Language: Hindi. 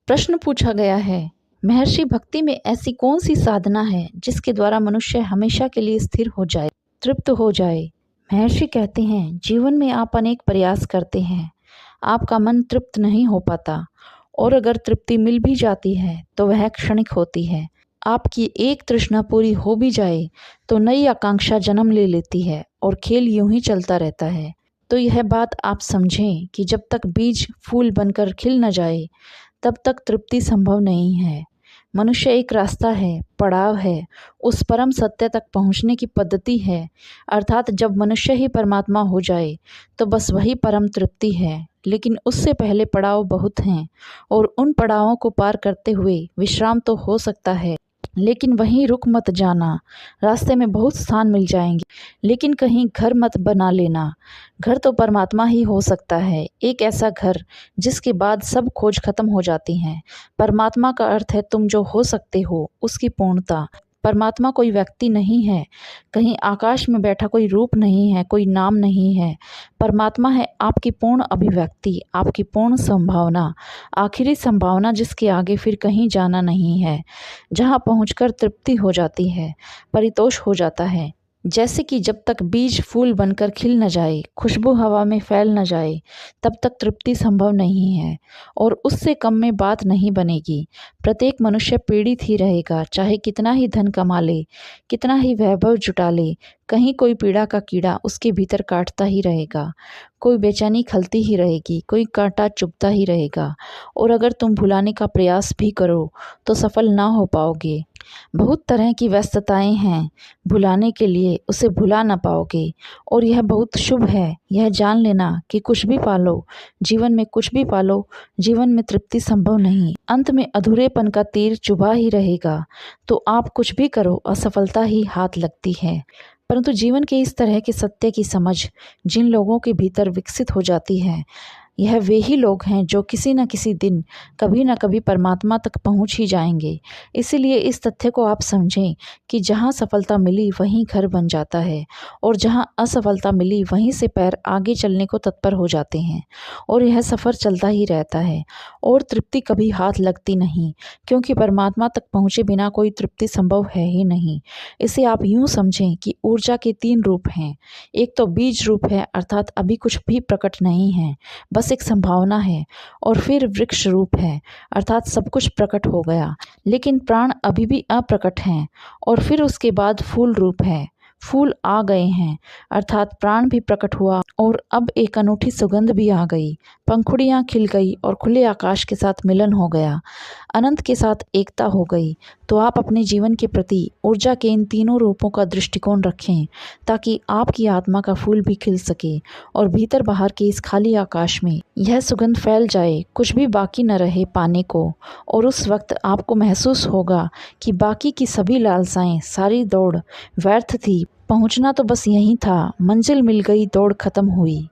प्रश्न पूछा गया है, महर्षि भक्ति में ऐसी कौन सी साधना है जिसके द्वारा मनुष्य हमेशा के लिए स्थिर हो जाए, तृप्त हो जाए। महर्षि कहते हैं, जीवन में आप अनेक प्रयास करते हैं, आपका मन तृप्त नहीं हो पाता, और अगर तृप्ति मिल भी जाती है तो वह क्षणिक होती है। आपकी एक तृष्णा पूरी हो भी जाए तो नई आकांक्षा जन्म ले लेती है और खेल यूं ही चलता रहता है। तो यह बात आप समझें कि जब तक बीज फूल बनकर खिल न जाए तब तक तृप्ति संभव नहीं है। मनुष्य एक रास्ता है, पड़ाव है, उस परम सत्य तक पहुंचने की पद्धति है। अर्थात जब मनुष्य ही परमात्मा हो जाए तो बस वही परम तृप्ति है। लेकिन उससे पहले पड़ाव बहुत हैं और उन पड़ावों को पार करते हुए विश्राम तो हो सकता है, लेकिन वहीं रुक मत जाना। रास्ते में बहुत स्थान मिल जाएंगे, लेकिन कहीं घर मत बना लेना। घर तो परमात्मा ही हो सकता है, एक ऐसा घर जिसके बाद सब खोज खत्म हो जाती हैं। परमात्मा का अर्थ है तुम जो हो सकते हो, उसकी पूर्णता। परमात्मा कोई व्यक्ति नहीं है, कहीं आकाश में बैठा कोई रूप नहीं है, कोई नाम नहीं है। परमात्मा है आपकी पूर्ण अभिव्यक्ति, आपकी पूर्ण संभावना, आखिरी संभावना जिसके आगे फिर कहीं जाना नहीं है, जहाँ पहुंचकर तृप्ति हो जाती है, परितोष हो जाता है। जैसे कि जब तक बीज फूल बनकर खिल न जाए, खुशबू हवा में फैल न जाए, तब तक तृप्ति संभव नहीं है, और उससे कम में बात नहीं बनेगी। प्रत्येक मनुष्य पीड़ित ही रहेगा, चाहे कितना ही धन कमा ले, कितना ही वैभव जुटा ले, कहीं कोई पीड़ा का कीड़ा उसके भीतर काटता ही रहेगा, कोई बेचैनी खलती ही रहेगी, कोई कांटा चुभता ही रहेगा। और अगर तुम भुलाने का प्रयास भी करो तो सफल ना हो पाओगे। बहुत तरह की व्यस्तताएं हैं, भुलाने के लिए उसे भुला ना पाओगे। और यह बहुत शुभ है, यह जान लेना कि कुछ भी पालो, जीवन में कुछ भी पालो, जीवन में तृप्ति संभव नहीं, अंत में अधूरेपन का तीर चुभा ही रहेगा। तो आप कुछ भी करो, असफलता ही हाथ लगती है। परंतु जीवन के इस तरह के सत्य की समझ जिन लोगों के भीतर विकसित हो जाती है, यह वे ही लोग हैं जो किसी न किसी दिन कभी न कभी परमात्मा तक पहुंच ही जाएंगे। इसीलिए इस तथ्य को आप समझें कि जहां सफलता मिली वहीं घर बन जाता है, और जहां असफलता मिली वहीं से पैर आगे चलने को तत्पर हो जाते हैं, और यह सफ़र चलता ही रहता है, और तृप्ति कभी हाथ लगती नहीं, क्योंकि परमात्मा तक पहुँचे बिना कोई तृप्ति संभव है ही नहीं। इसे आप यूँ समझें कि ऊर्जा के 3 रूप हैं। एक तो बीज रूप है, अर्थात अभी कुछ भी प्रकट नहीं है, बस एक संभावना है। और फिर वृक्ष रूप है, अर्थात सब कुछ प्रकट हो गया, लेकिन प्राण अभी भी अप्रकट हैं। और फिर उसके बाद फूल रूप है, फूल आ गए हैं, अर्थात प्राण भी प्रकट हुआ, और अब एक अनूठी सुगंध भी आ गई, पंखुड़ियाँ खिल गई और खुले आकाश के साथ मिलन हो गया, अनंत के साथ एकता हो गई। तो आप अपने जीवन के प्रति ऊर्जा के इन तीनों रूपों का दृष्टिकोण रखें, ताकि आपकी आत्मा का फूल भी खिल सके और भीतर बाहर के इस खाली आकाश में यह सुगंध फैल जाए, कुछ भी बाकी न रहे पाने को। और उस वक्त आपको महसूस होगा कि बाकी की सभी लालसाएं, सारी दौड़ व्यर्थ थी, पहुंचना तो बस यहीं था, मंजिल मिल गई, दौड़ खत्म हुई।